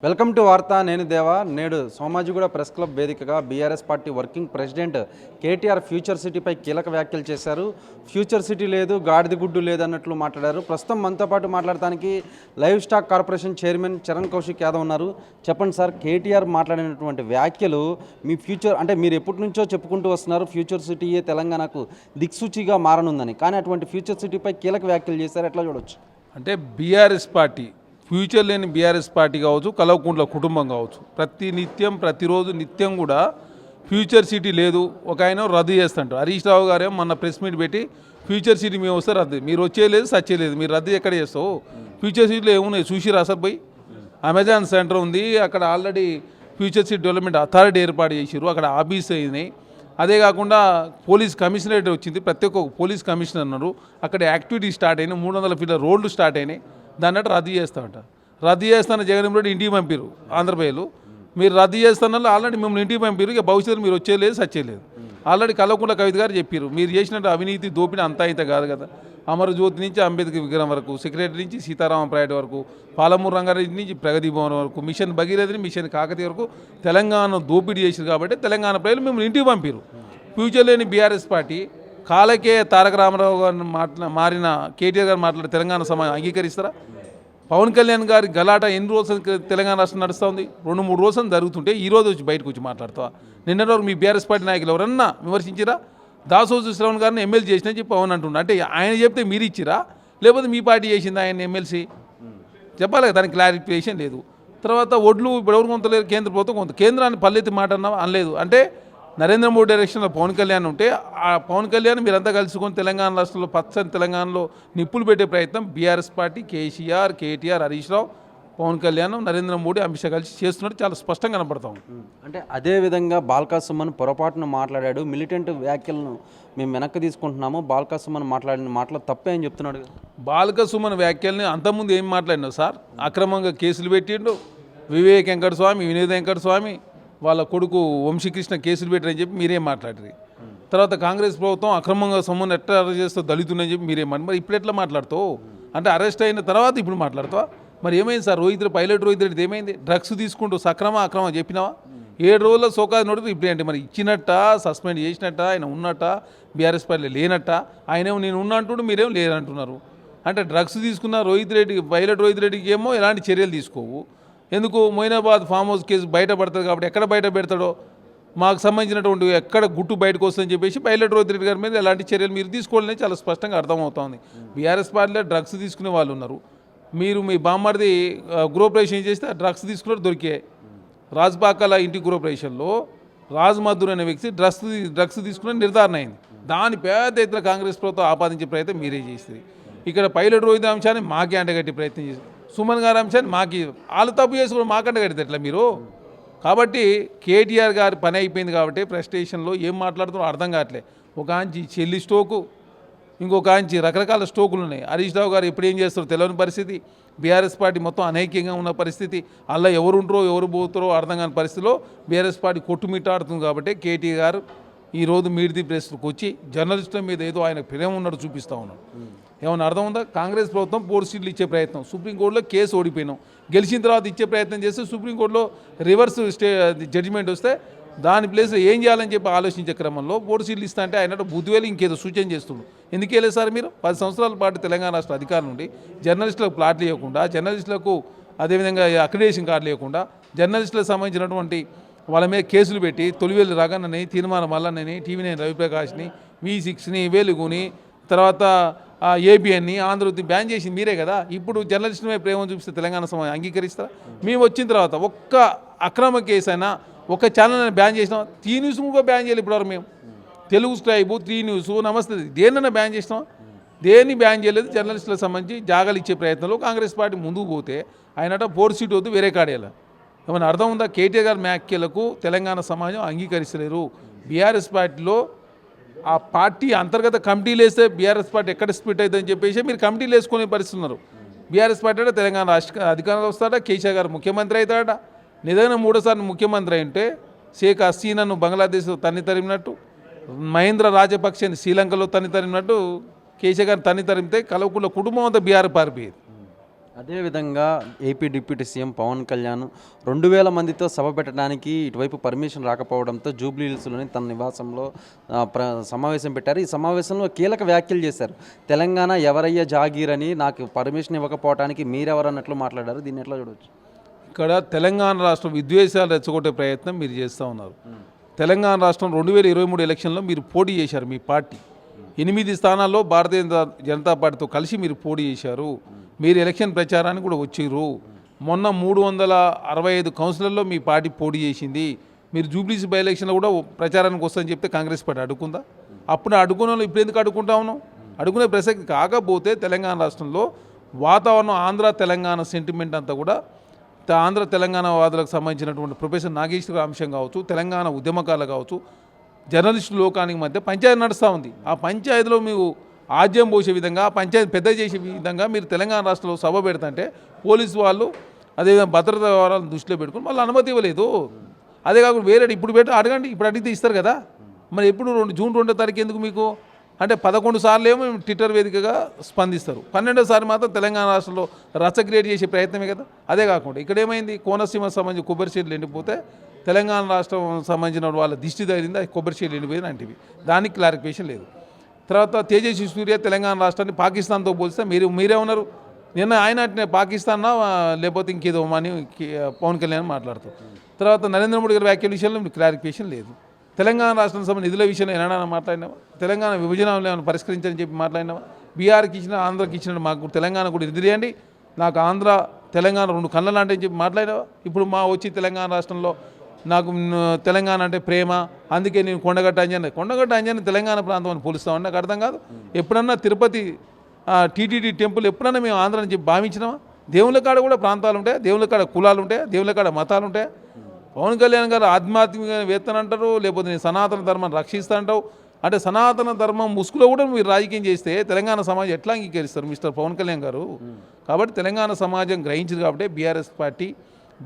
Welcome to వార్త. నేను దేవా. నేడు సోమాజిగూడ ప్రెస్ క్లబ్ వేదికగా BRS party working president KTR future సిటీపై కీలక వ్యాఖ్యలు చేశారు. ఫ్యూచర్ సిటీ లేదు, గాడిద గుడ్డు లేదు అన్నట్లు మాట్లాడారు. ప్రస్తుతం మనతో పాటు మాట్లాడటానికి live stock corporation chairman Charan Kaushik Yadav ఉన్నారు. చెప్పండి సార్, కేటీఆర్ మాట్లాడినటువంటి వ్యాఖ్యలు మీ ఫ్యూచర్ అంటే మీరు ఎప్పటి నుంచో చెప్పుకుంటూ వస్తున్నారు ఫ్యూచర్ సిటీయే తెలంగాణకు దిక్సూచిగా మారనుందని, కానీ అటువంటి ఫ్యూచర్ సిటీపై కీలక వ్యాఖ్యలు చేశారు. ఎట్లా చూడొచ్చు అంటే బీఆర్ఎస్ పార్టీ ఫ్యూచర్ లేని బీఆర్ఎస్ పార్టీ కావచ్చు, కల్వకుంట్ల కుటుంబం కావచ్చు, ప్రతిరోజు నిత్యం కూడా ఫ్యూచర్ సిటీ లేదు, ఒక ఆయన రద్దు చేస్తుంటారు. హరీష్ రావు గారేమో మొన్న ప్రెస్ మీట్ పెట్టి ఫ్యూచర్ సిటీ మేము వస్తే రద్దు, మీరు వచ్చేయలేదు సచ్చేయలేదు, మీరు రద్దు ఎక్కడ చేస్తావు, ఫ్యూచర్ సిటీలో ఏమున్నాయి చూసిరా సార్ పోయి. అమెజాన్ సెంటర్ ఉంది, అక్కడ already future city development authority ఏర్పాటు చేసారు, అక్కడ ఆఫీస్ అయినాయి. అదే కాకుండా పోలీస్ కమిషనరేట్ వచ్చింది, ప్రతి ఒక్క పోలీస్ కమిషనర్ అన్నారు, అక్కడ యాక్టివిటీ స్టార్ట్ అయినాయి, 300 ఫీట్ల రోడ్లు స్టార్ట్ అయినాయి. దాన్ని రద్దు చేస్తామంట. రద్దు చేస్తాను జగన్ రెడ్డి ఇంటికి పంపారు ఆంధ్రప్రదేశ్లో. మీరు రద్దు చేస్తానని ఆల్రెడీ మిమ్మల్ని ఇంటికి పంపారు, ఇక భవిష్యత్తు మీరు వచ్చేయలేదు సచ్చేయలేదు. ఆల్రెడీ కల్వకుంట్ల కవిత గారు చెప్పారు, మీరు చేసినట్టు అవినీతి దోపిడీ అంతా ఇంత కాదు కదా. అమరజ్యోతి నుంచి అంబేద్కర్ విగ్రహం వరకు, సెక్రటరీ నుంచి సీతారామ ప్రాజెక్ట్ వరకు, పాలమూరు రంగారెడ్డి నుంచి ప్రగతి భవన్ వరకు, మిషన్ భగీరథని మిషన్ కాకతీయ వరకు తెలంగాణ దోపిడీ చేశారు కాబట్టి తెలంగాణ ప్రజలు మిమ్మల్ని ఇంటికి పంపారు. ఫ్యూచర్ లేని బీఆర్ఎస్ పార్టీ కాలకే తారక రామారావు గారిని మారిన కేటీఆర్ గారు మాట్లాడే తెలంగాణ సమాజం అంగీకరిస్తారా? పవన్ కళ్యాణ్ గారి గలాట ఎన్ని రోజులు తెలంగాణ రాష్ట్రం నడుస్తూ ఉంది? 2-3 రోజులు జరుగుతుంటే ఈరోజు వచ్చి బయటకు వచ్చి మాట్లాడతావా? నిన్నటి వరకు మీ బీఆర్ఎస్ పార్టీ నాయకులు ఎవరన్నా విమర్శించిరా? దాసోజు శ్రవణ్ గారిని ఎమ్మెల్యే చేసినా చెప్పి పవన్ అంటున్నా, అంటే ఆయన చెప్తే మీరు ఇచ్చిరా లేకపోతే మీ పార్టీ చేసిందా ఆయన ఎమ్మెల్సీ? చెప్పాలి కదా, దానికి క్లారిఫికేషన్ లేదు. తర్వాత ఒడ్లు ఇప్పుడు ఎవరు కొంతలేరు, కేంద్ర ప్రభుత్వం కొంత, కేంద్రాన్ని పల్లెత్తి మాట అన్నా అనలేదు. అంటే నరేంద్ర మోడీ డైరెక్షన్లో పవన్ కళ్యాణ్ ఉంటే ఆ పవన్ కళ్యాణ్ మీరంతా కలుసుకొని తెలంగాణ రాష్ట్రంలో పచ్చని తెలంగాణలో నిప్పులు పెట్టే ప్రయత్నం బీఆర్ఎస్ పార్టీ, కేసీఆర్, కేటీఆర్, హరీష్ రావు, పవన్ కళ్యాణ్, నరేంద్ర మోడీ, అమిత్ షా కలిసి చేస్తున్నట్టు చాలా స్పష్టంగా కనపడతాం. అంటే అదేవిధంగా బాల్కా సుమన్ పొరపాటున మాట్లాడాడు, మిలిటెంట్ వ్యాఖ్యలను మేము వెనక్కి తీసుకుంటున్నాము, బాల్కా సుమన్ మాట్లాడిన మాటలు తప్పే అని చెప్తున్నాడు. బాల్కా సుమన్ వ్యాఖ్యల్ని అంతకుముందు ఏం మాట్లాడినావు సార్? అక్రమంగా కేసులు పెట్టిండు, వివేక్ వెంకటస్వామి, వినోద్ వెంకటస్వామి వాళ్ళ కొడుకు వంశీకృష్ణ కేసులు పెట్టారని చెప్పి మీరేం మాట్లాడారు. తర్వాత కాంగ్రెస్ ప్రభుత్వం అక్రమంగా సొమ్మును ఎట్లా అరెస్ట్ చేస్తూ దళితుందని చెప్పి మీరేమని, మరి ఇప్పుడు ఎట్లా మాట్లాడుతావు? అంటే అరెస్ట్ అయిన తర్వాత ఇప్పుడు మాట్లాడుతావా? మరి ఏమైంది సార్? పైలట్ రోహిత్ రెడ్డి ఏమైంది? డ్రగ్స్ తీసుకుంటూ అక్రమం చెప్పినావా? 7 రోజుల్లో సోకాది నోటీసు ఇప్పుడు అంటే మరి ఇచ్చినట్ట, సస్పెండ్ చేసినట్ట, ఆయన ఉన్నట్ట, బీఆర్ఎస్ పార్టీలో లేనట్ట, ఆయనేమో నేను ఉన్నా అంటుండు, మీరేమో లేదంటున్నారు. అంటే డ్రగ్స్ తీసుకున్న పైలట్ రోహిత్ రెడ్డికి ఏమో ఎలాంటి చర్యలు తీసుకోవు. ఎందుకు? మొయినాబాద్ ఫామ్ హౌస్ కేసు బయటపడుతుంది కాబట్టి ఎక్కడ బయట పెడతాడో మాకు సంబంధించినటువంటి ఎక్కడ గుట్టు బయటకు వస్తుందని చెప్పేసి పైలట్ రోహిత్ రెడ్డి గారి మీద ఎలాంటి చర్యలు మీరు తీసుకోవాలని చాలా స్పష్టంగా అర్థమవుతోంది. బీఆర్ఎస్ పార్టీలో డ్రగ్స్ తీసుకునే వాళ్ళు ఉన్నారు. మీరు మీ బామ్మర్ది గృహప్రవేశం చేస్తే డ్రగ్స్ తీసుకున్నారు, దొరికాయి. రాజ్పాకాల ఇంటి గృహప్రవేశంలో రాజ్ మధుర్ అనే వ్యక్తి డ్రగ్స్ తీసుకున్న నిర్ధారణ అయింది. దాని పెద్ద ఎత్తున కాంగ్రెస్ ప్రభుత్వం ఆపాదించే ప్రయత్నం మీరే చేస్తుంది. ఇక్కడ పైలట్ రోహిత్ అంశాన్ని మాకే అంటగట్టే ప్రయత్నం చేస్తారు, సుమన్ గారి అంశాన్ని మాకి వాళ్ళు తప్పు చేసుకుని మాకంటే కడితే ఎట్లా మీరు? కాబట్టి కేటీఆర్ గారి పని అయిపోయింది కాబట్టి ప్రెస్టేషన్లో ఏం మాట్లాడుతున్నారో అర్థం కావట్లే. ఒక ఆంచి చెల్లి స్టోకు, ఇంకొక ఆంచి రకరకాల స్టోకులు ఉన్నాయి. హరీష్ రావు గారు ఎప్పుడు ఏం చేస్తారో తెలియని పరిస్థితి, బీఆర్ఎస్ పార్టీ మొత్తం అనైక్యంగా ఉన్న పరిస్థితి, అలా ఎవరు ఉంటారో ఎవరు పోతారో అర్థం కాని పరిస్థితిలో బీఆర్ఎస్ పార్టీ కొట్టుమిట్టాడుతుంది. కాబట్టి కేటీఆర్ గారు ఈరోజు మీడియా ప్రెస్కి వచ్చి జర్నలిస్టుల మీద ఏదో ఆయన ప్రేమ ఉన్నట్టు చూపిస్తూ ఉన్నాడు. ఏమైనా అర్థం ఉందా? కాంగ్రెస్ ప్రభుత్వం 4 సీట్లు ఇచ్చే ప్రయత్నం, సుప్రీంకోర్టులో కేసు ఓడిపోయినాం, గెలిచిన తర్వాత ఇచ్చే ప్రయత్నం చేస్తే సుప్రీంకోర్టులో రివర్స్ జడ్జిమెంట్ వస్తే దాని ప్లేస్లో ఏం చేయాలని చెప్పి ఆలోచించే క్రమంలో 4 సీట్లు ఇస్తా అంటే ఆయన బుద్ధివేలు ఇంకేదో సూచన చేస్తున్నాడు. ఎందుకు వెళ్ళలేదు సార్ మీరు? 10 సంవత్సరాల పాటు తెలంగాణ రాష్ట్ర అధికారుల నుండి జర్నలిస్టులకు ప్లాట్లు ఇవ్వకుండా, జర్నలిస్టులకు అదేవిధంగా అక్రిడేషన్ కార్డులు ఇవ్వకుండా, జర్నలిస్టులకు సంబంధించినటువంటి వాళ్ళ మీద కేసులు పెట్టి తొలివేలు రగన్నని, తీర్మానం మల్లన్నని, టీవీ9 రవిప్రకాష్ని, V6ని, వెలుగుని, తర్వాత ఏబిఎన్ని, ఆంధ్రజ్యోతిని బ్యాన్ చేసి మీరే కదా. ఇప్పుడు జర్నలిస్టు మీద ప్రేమ చూపిస్తే తెలంగాణ సమాజం అంగీకరిస్తారా? మేము వచ్చిన తర్వాత ఒక్క అక్రమ కేసు అయినా ఒక ఛానల్ని బ్యాన్ చేసినాం, టీ న్యూస్ కూడా బ్యాన్ చేయాలి. ఇప్పుడు మేము తెలుగు స్ట్రైబు, 3 న్యూస్, నమస్తే దేన్నైనా బ్యాన్ చేసినాం, దేన్ని బ్యాన్ చేయలేదు. జర్నలిస్టులకు సంబంధించి జాగాలు ఇచ్చే ప్రయత్నంలో కాంగ్రెస్ పార్టీ ముందుకు పోతే ఆయనట 4 సీట్ వద్దు వేరే కాడేయాలి. ఏమైనా అర్థం ఉందా? కేటీఆర్ గారి వ్యాఖ్యలకు తెలంగాణ సమాజం అంగీకరిస్తలేరు. బీఆర్ఎస్ పార్టీలో ఆ పార్టీ అంతర్గత కమిటీలు వేస్తే బీఆర్ఎస్ పార్టీ ఎక్కడ స్ప్లిట్ అవుతుందని చెప్పేసి మీరు కమిటీలు వేసుకునే పరిస్థితి ఉన్నారు. బీఆర్ఎస్ పార్టీ అంటే తెలంగాణ రాష్ట్ర అధికారంలో వస్తాడా, కేసీఆర్ గారు ముఖ్యమంత్రి అవుతాడా? నిజంగా 3సార్లు ముఖ్యమంత్రి అంటే షేక్ హసీనాను బంగ్లాదేశ్ తన్ని తరిమినట్టు, మహేంద్ర రాజపక్షని శ్రీలంకలో తన్ని తరిమినట్టు కేసీఆర్ గారు తన్ని తరిమితే కల్వకుంట్ల కుటుంబం అంతా బీఆర్ పారిపోయేది. అదేవిధంగా AP deputy CM Pawan Kalyan 2000 మందితో సభ పెట్టడానికి ఇటువైపు పర్మిషన్ రాకపోవడంతో జూబ్లీ హిల్స్లోని తన నివాసంలో సమావేశం పెట్టారు. ఈ సమావేశంలో కీలక వ్యాఖ్యలు చేశారు. తెలంగాణ ఎవరయ్య జాగీర్ అని, నాకు పర్మిషన్ ఇవ్వకపోవడానికి మీరెవరన్నట్లు మాట్లాడారు. దీన్ని ఎట్లా చూడవచ్చు? ఇక్కడ తెలంగాణ రాష్ట్రం విద్వేషాలు రెచ్చగొట్టే ప్రయత్నం మీరు చేస్తూ ఉన్నారు. తెలంగాణ రాష్ట్రం 2023 ఎలక్షన్లో మీరు పోటీ చేశారు. మీ పార్టీ 8 స్థానాల్లో భారతీయ జనతా పార్టీతో కలిసి మీరు పోటీ చేశారు. మీరు ఎలక్షన్ ప్రచారానికి కూడా వచ్చిర్రు. మొన్న 365 కౌన్సిలర్లో మీ పార్టీ పోటీ చేసింది. మీరు జూబ్లీస్ బై ఎలక్షన్లో కూడా ప్రచారానికి వస్తుందని చెప్తే కాంగ్రెస్ పార్టీ అడుగుకుందా? అప్పుడు అడుగునే వాళ్ళు ఇప్పుడు ఎందుకు అడుగుకుంటా ఉన్నాం? అడుగునే ప్రసక్తి కాకపోతే తెలంగాణ రాష్ట్రంలో వాతావరణం ఆంధ్ర తెలంగాణ సెంటిమెంట్ అంతా కూడా ఆంధ్ర తెలంగాణ వాదులకు సంబంధించినటువంటి ప్రొఫెసర్ నాగేశ్వర అంశం కావచ్చు, తెలంగాణ ఉద్యమకాలు కావచ్చు, జర్నలిస్టు లోకానికి మధ్య పంచాయతీ నడుస్తూ ఉంది. ఆ పంచాయతీలో మీరు ఆజ్యం పోసే విధంగా, పంచాయతీ పెద్ద చేసే విధంగా మీరు తెలంగాణ రాష్ట్రంలో సభ పెడుతుంటే పోలీసు వాళ్ళు అదేవిధంగా భద్రతా వ్యవహారాలను దృష్టిలో పెట్టుకుని వాళ్ళు అనుమతి ఇవ్వలేదు. అదే కాకుండా వేరే ఇప్పుడు అడగండి, ఇప్పుడు అడిగితే ఇస్తారు కదా. మరి ఎప్పుడు జూన్ 2వ తారీఖు ఎందుకు మీకు? అంటే 11 సార్లు ఏమో ట్విట్టర్ వేదికగా స్పందిస్తారు, 12వ సారి మాత్రం తెలంగాణ రాష్ట్రంలో రచ్చ క్రియేట్ చేసే ప్రయత్నమే కదా. అదే కాకుండా ఇక్కడ ఏమైంది, కోనసీమ సంబంధించి కొబ్బరి చెట్లు ఎండిపోతే తెలంగాణ రాష్ట్రం సంబంధించిన వాళ్ళ దిష్టి తగిలింది, కొబ్బరి చెట్లు ఎండిపోయింది అంటివి. దానికి క్లారిఫికేషన్ లేదు. తర్వాత తేజస్వి సూర్య తెలంగాణ రాష్ట్రాన్ని పాకిస్తాన్తో పోలిస్తే మీరే ఉన్నారు. నిన్న ఆయన అంటే పాకిస్తాన్ లేకపోతే ఇంకేదో అని పవన్ కళ్యాణ్ మాట్లాడుతారు. తర్వాత నరేంద్ర మోడీ గారి వ్యాఖ్యల విషయంలో మీకు క్లారిఫికేషన్ లేదు. తెలంగాణ రాష్ట్రం సంబంధించిన నిధుల విషయంలో ఏమైనా మాట్లాడినావా? తెలంగాణ విభజనలు ఏమైనా పరిష్కరించని చెప్పి మాట్లాడినావా? బీఆర్కి ఇచ్చిన ఆంధ్రకి ఇచ్చిన మాకు తెలంగాణ కూడా నిధులేయండి, నాకు ఆంధ్ర తెలంగాణ 2 కళ్ళ లాంటి అని చెప్పి మాట్లాడినావా? ఇప్పుడు వచ్చి తెలంగాణ రాష్ట్రంలో నాకు తెలంగాణ అంటే ప్రేమ, అందుకే నేను కొండగట్ట అంజని తెలంగాణ ప్రాంతం అని పోలుస్తామని నాకు అర్థం కాదు. ఎప్పుడన్నా తిరుపతి టీటీడీ టెంపుల్ ఎప్పుడన్నా మేము ఆంధ్ర అని చెప్పి భావించినామా? దేవుళ్ళ కాడ కూడా ప్రాంతాలు ఉంటాయి, దేవుళ్ళ కాడ కులాలు ఉంటాయి, దేవుళ్ళ కాడ మతాలు ఉంటాయి. పవన్ కళ్యాణ్ గారు ఆధ్యాత్మిక వేత్తనంటారు, లేకపోతే నేను సనాతన ధర్మాన్ని రక్షిస్తానంటావు. అంటే సనాతన ధర్మం ముసుగులో కూడా మీరు రాజకీయం చేస్తే తెలంగాణ సమాజం ఎట్లా అంగీకరిస్తారు మిస్టర్ పవన్ కళ్యాణ్ గారు? కాబట్టి తెలంగాణ సమాజం గ్రహించింది కాబట్టి BRS party,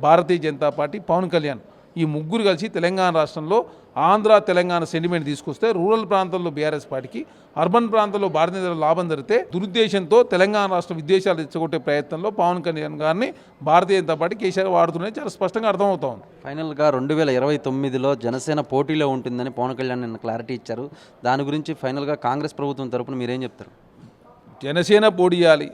Bharatiya Janata party, Pawan Kalyan ఈ ముగ్గురు కలిసి తెలంగాణ రాష్ట్రంలో ఆంధ్ర తెలంగాణ సెంటిమెంట్ తీసుకొస్తే రూరల్ ప్రాంతాల్లో బీఆర్ఎస్ పార్టీకి, అర్బన్ ప్రాంతాల్లో భారతీయ జనతా లాభం జరిగితే దురుద్దేశంతో తెలంగాణ రాష్ట్ర విద్వేషాలు తెచ్చగొట్టే ప్రయత్నంలో పవన్ కళ్యాణ్ గారిని భారతీయ జనతా పార్టీ కేసీఆర్ వాడుతున్నాయి చాలా స్పష్టంగా అర్థమవుతా ఉంది. ఫైనల్గా 2029లో జనసేన పోటీలో ఉంటుందని పవన్ కళ్యాణ్ నిన్న క్లారిటీ ఇచ్చారు. దాని గురించి ఫైనల్గా కాంగ్రెస్ ప్రభుత్వం తరపున మీరేం చెప్తారు? జనసేన పోటీ చేయాలి,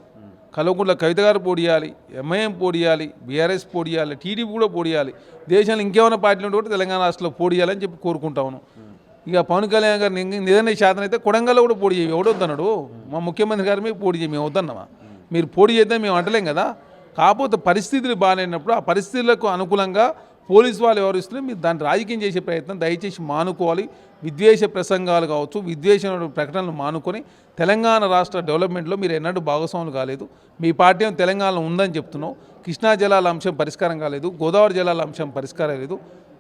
కల్వకుంట్ల కవిత గారు పోటీ చేయాలి, ఎంఐఎం పోటీ చేయాలి, బీఆర్ఎస్ పోటీ చేయాలి, టీడీపీ కూడా పోటీ చేయాలి. దేశంలో ఇంకేమైనా పార్టీలు ఉంటే కూడా తెలంగాణ రాష్ట్రంలో పోటీ చేయాలని చెప్పి కోరుకుంటాను. ఇక పవన్ కళ్యాణ్ గారు నిజంగా శాతం అయితే కొడంగల్లో కూడా పోటీ చేయి, ఎవడొద్దన్నాడు? మా ముఖ్యమంత్రి గారు మేము పోటీ చేయి, మేము వద్దన్నామా? మీరు పోటీ చేద్దాం మేము అంటలేం కదా. కాకపోతే పరిస్థితులు బాగాలేనప్పుడు ఆ పరిస్థితులకు అనుకూలంగా పోలీసు వాళ్ళు వ్యవహరిస్తున్నారు. మీరు దాన్ని రాజకీయం చేసే ప్రయత్నం దయచేసి మానుకోవాలి. విద్వేష ప్రసంగాలు కావచ్చు, విద్వేష ప్రకటనలు మానుకొని తెలంగాణ రాష్ట్ర డెవలప్మెంట్లో మీరు ఎన్నడూ భాగస్వాములు కాలేదు. మీ పార్టీ తెలంగాణలో ఉందని చెప్తున్నావు. కృష్ణా జలాల అంశం పరిష్కారం కాలేదు, గోదావరి జలాల అంశం పరిష్కారం లేదు,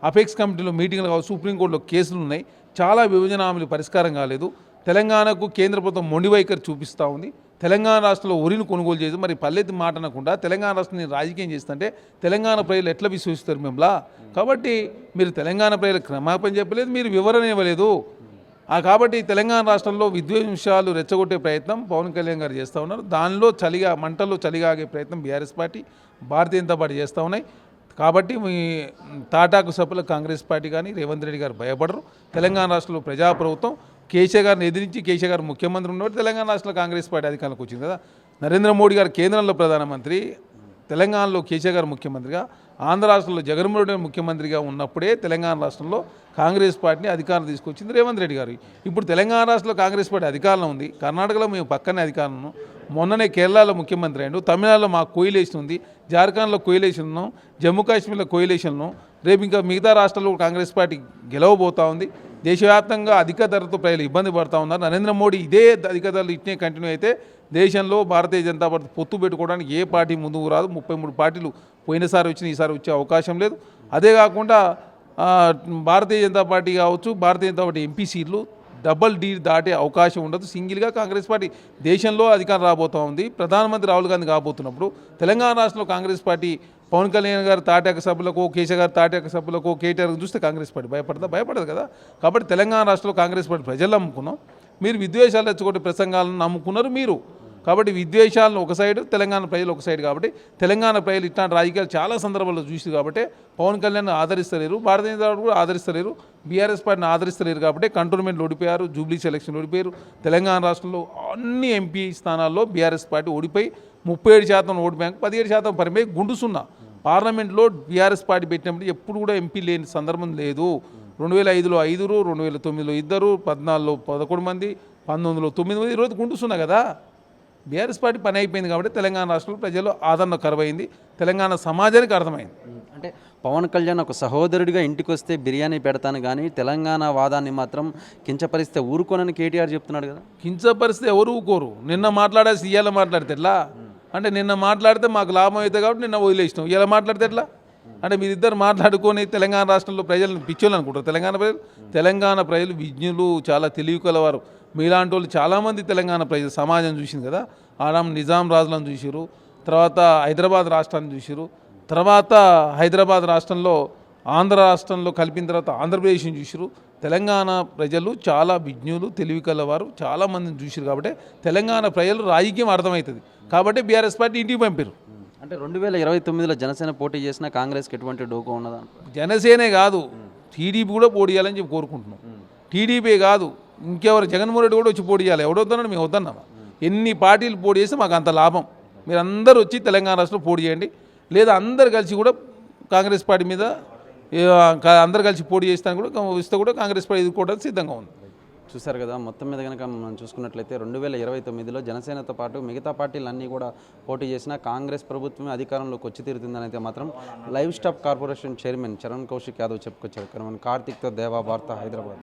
అపెక్స్ కమిటీలో మీటింగ్లు కావచ్చు, సుప్రీంకోర్టులో కేసులు ఉన్నాయి, చాలా విభజన హామీలు పరిష్కారం కాలేదు. తెలంగాణకు కేంద్ర ప్రభుత్వం మొండి వైఖరి చూపిస్తూ ఉంది. తెలంగాణ రాష్ట్రంలో వరిని కొనుగోలు చేసి మరి పల్లెత్తి మాట అనకుండా తెలంగాణ రాష్ట్రాన్ని రాజకీయం చేస్తుంటే తెలంగాణ ప్రజలు ఎట్లా విశ్వసిస్తారు మిమ్మల్ని? కాబట్టి మీరు తెలంగాణ ప్రజలకు క్షమాపణ చెప్పలేదు, మీరు వివరణ ఇవ్వలేదు. కాబట్టి తెలంగాణ రాష్ట్రంలో విద్వేషాలు రెచ్చగొట్టే ప్రయత్నం పవన్ కళ్యాణ్ గారు చేస్తూ ఉన్నారు. దానిలో మంటల్లో చలిగాగే ప్రయత్నం BRS party, Bharatiya Janata party చేస్తూ ఉన్నాయి. కాబట్టి మీ తాటాకు సభలో కాంగ్రెస్ పార్టీ కానీ రేవంత్ రెడ్డి గారు భయపడరు. తెలంగాణ రాష్ట్రంలో ప్రజాప్రభుత్వం కేసీఆర్ గారిని ఎదిరించి కేసీఆర్ గారు ముఖ్యమంత్రి ఉన్నప్పుడు తెలంగాణ రాష్ట్రంలో కాంగ్రెస్ పార్టీ అధికారంలోకి వచ్చింది కదా. నరేంద్ర మోడీ గారు కేంద్రంలో ప్రధానమంత్రి, తెలంగాణలో కేసీఆర్ గారు ముఖ్యమంత్రిగా, ఆంధ్ర రాష్ట్రంలో జగన్మోహన్ రెడ్డి ముఖ్యమంత్రిగా ఉన్నప్పుడే తెలంగాణ రాష్ట్రంలో కాంగ్రెస్ పార్టీని అధికారం తీసుకొచ్చింది రేవంత్ రెడ్డి గారు. ఇప్పుడు తెలంగాణ రాష్ట్రంలో కాంగ్రెస్ పార్టీ అధికారంలో ఉంది, కర్ణాటకలో మేము పక్కనే అధికారంలో, మొన్ననే కేరళలో ముఖ్యమంత్రి అయ్యాడు, తమిళనాడులో మాకు కోయిలేషన్ ఉంది, జార్ఖండ్లో కోయిలేషన్ ఉన్నాం, జమ్మూ కాశ్మీర్లో కోయిలేషన్ ఉన్నాం, రేపు ఇంకా మిగతా రాష్ట్రాల్లో కాంగ్రెస్ పార్టీ గెలవబోతూ ఉంది. దేశవ్యాప్తంగా అధిక ధరతో ప్రజలు ఇబ్బంది పడుతూ ఉన్నారు. నరేంద్ర మోడీ ఇదే అధిక ధరలు ఇట్నే కంటిన్యూ అయితే దేశంలో భారతీయ జనతా పార్టీ పొత్తు పెట్టుకోవడానికి ఏ పార్టీ ముందుకు రాదు. 33 పార్టీలు పోయినసారి వచ్చిన ఈసారి వచ్చే అవకాశం లేదు. అదే కాకుండా భారతీయ జనతా పార్టీ కావచ్చు, భారతీయ జనతా పార్టీ ఎంపీ సీట్లు డబల్ డీ దాటే అవకాశం ఉండదు. సింగిల్గా కాంగ్రెస్ పార్టీ దేశంలో అధికారం రాబోతూ ఉంది. ప్రధానమంత్రి రాహుల్ గాంధీ కాబోతున్నప్పుడు తెలంగాణ రాష్ట్రంలో కాంగ్రెస్ పార్టీ పవన్ కళ్యాణ్ గారు తాటాక సభలకు, కేసీఆర్ గారు తాటాక సభలకు, కేటీఆర్ చూస్తే కాంగ్రెస్ పార్టీ భయపడదు కదా. కాబట్టి తెలంగాణ రాష్ట్రంలో కాంగ్రెస్ పార్టీ ప్రజలు నమ్ముకున్నాం. మీరు విద్వేషాలు రెచ్చగొట్టే ప్రసంగాలను నమ్ముకున్నారు. మీరు కాబట్టి విద్వేషాలను ఒక సైడ్, తెలంగాణ ప్రజలు ఒక సైడ్. కాబట్టి తెలంగాణ ప్రజలు ఇట్లాంటి రాజకీయాలు చాలా సందర్భాల్లో చూసి కాబట్టి పవన్ కళ్యాణ్ ఆదరిస్తలేరు, భారతీయ జనతా పార్టీ కూడా ఆదరిస్తలేరు, బీఆర్ఎస్ పార్టీని ఆదరిస్తలేరు. కాబట్టి కంటోన్మెంట్లు ఓడిపోయారు, జూబ్లీ సెలక్షన్ ఓడిపోయారు. తెలంగాణ రాష్ట్రంలో అన్ని ఎంపీ స్థానాల్లో బీఆర్ఎస్ పార్టీ ఓడిపోయి 37% ఓటు బ్యాంక్ 17% పరిమితి గుండు సున్నా. పార్లమెంట్లో బీఆర్ఎస్ పార్టీ పెట్టినప్పుడు ఎప్పుడు కూడా ఎంపీ లేని సందర్భం లేదు. 2005లో 5, 2009లో 2, 14లో 11 మంది, 19లో 9 మంది, ఈరోజు గుండు సున్నా కదా. బీఆర్ఎస్ పార్టీ పని అయిపోయింది కాబట్టి తెలంగాణ రాష్ట్రంలో ప్రజలు ఆదరణ కరువైంది, తెలంగాణ సమాజానికి అర్థమైంది. అంటే పవన్ కళ్యాణ్ ఒక సహోదరుడిగా ఇంటికి వస్తే బిర్యానీ పెడతాను కానీ తెలంగాణ వాదాన్ని మాత్రం కించపరిస్తే ఊరుకోనని కేటీఆర్ చెప్తున్నాడు కదా. కించపరిస్తే ఎవరు ఊకోరు. నిన్న మాట్లాడేసి ఇవాళ మాట్లాడితే ఎట్లా? అంటే నిన్న మాట్లాడితే మాకు లాభం అవుతుంది కాబట్టి నిన్న వదిలేసినాం, ఇలా మాట్లాడితే ఎట్లా? అంటే మీరిద్దరు మాట్లాడుకొని తెలంగాణ రాష్ట్రంలో ప్రజలను పిచ్చోళ్ళు అనుకుంటారు. తెలంగాణ ప్రజలు విజ్ఞులు, చాలా తెలివి కలవారు. మీలాంటి వాళ్ళు చాలామంది తెలంగాణ ప్రజలు సమాజం చూసింది కదా. ఆరాం నిజాం రాజులను చూసిరు, తర్వాత హైదరాబాద్ రాష్ట్రాన్ని చూసిరు, తర్వాత హైదరాబాద్ రాష్ట్రంలో ఆంధ్ర రాష్ట్రంలో కలిపిన తర్వాత ఆంధ్రప్రదేశ్ని చూసిరు. తెలంగాణ ప్రజలు చాలా విజ్ఞులు, తెలివి కలవారు, చాలామందిని చూసిరు. కాబట్టి తెలంగాణ ప్రజలు రాజకీయం అర్థమవుతుంది కాబట్టి బీఆర్ఎస్ పార్టీ ఇంటికి పంపారు. అంటే 2029లో జనసేన పోటీ చేసినా కాంగ్రెస్కి ఎటువంటి డోకా ఉన్నదా? జనసేనే కాదు, టీడీపీ కూడా పోటీ చేయాలని చెప్పి కోరుకుంటున్నాం. టీడీపీ కాదు, ఇంకెవరు, జగన్మోహన్ రెడ్డి కూడా వచ్చి పోటీ చేయాలి. ఎవడొద్దన్నాడు, మేము వద్దన్నామా? ఎన్ని పార్టీలు పోటీ చేస్తే మాకు అంత లాభం. మీరు అందరూ వచ్చి తెలంగాణ రాష్ట్రంలో పోటీ చేయండి, లేదా అందరు కలిసి కూడా కాంగ్రెస్ పార్టీ మీద అందరు కలిసి పోటీ చేస్తాను కూడా ఇస్తే కూడా కాంగ్రెస్ పార్టీ ఎదుర్కోవడానికి సిద్ధంగా ఉంది. చూశారు కదా, మొత్తం మీద కనుక మనం చూసుకున్నట్లయితే 2029లో జనసేనతో పాటు మిగతా పార్టీలన్నీ కూడా పోటీ చేసినా కాంగ్రెస్ ప్రభుత్వమే అధికారంలోకి వచ్చి తీరుతుందని అయితే మాత్రం live stock corporation chairman Charan Kaushik Yadav చెప్పుకొచ్చారు. కార్తీక్తో దేవా, వార్త, హైదరాబాద్.